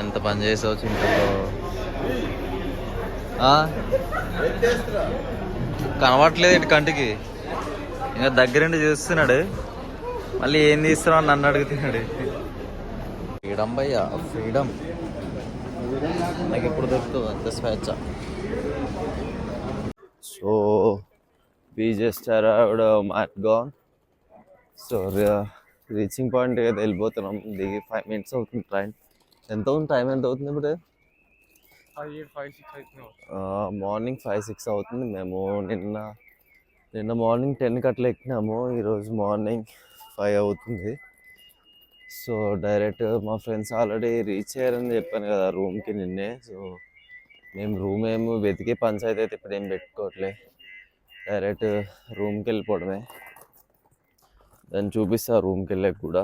ఎంత పని చేసావు చింతలో. కనబడట్లేదు ఇటు కంటికి. ఇంకా దగ్గరుండి చూస్తున్నాడు. మళ్ళీ ఏం తీస్తున్నావు అని నన్ను అడుగుతున్నాడు. ఫ్రీడమ్ భయ్యా, ఫ్రీడమ్. నాకు ఇప్పుడు దొరుకుతుంది అంత స్వేచ్ఛ. So we just arrived Matgon. So reaching point అయితే వెళ్ళిపోతున్నాం. దిగి 5 minutes అవుతుంది ట్రైన్. ఎంత అవుతుంది టైం? ఎంత అవుతుంది ఇప్పుడు? మార్నింగ్ 5-6 అవుతుంది. మేము నిన్న మార్నింగ్ 10కి అట్లా ఎక్కినాము. ఈరోజు మార్నింగ్ 5 అవుతుంది. సో డైరెక్ట్ మా ఫ్రెండ్స్ ఆల్రెడీ రీచ్ అయ్యారని చెప్పాను కదా రూమ్కి నిన్నే. సో మేము రూమ్ ఏమో వెతికే పంచాయతీ అయితే ఇప్పుడు ఏం పెట్టుకోవట్లే. డైరెక్ట్ రూమ్కి వెళ్ళిపోవడమే. దాన్ని చూపిస్తా రూమ్కి వెళ్ళాక కూడా.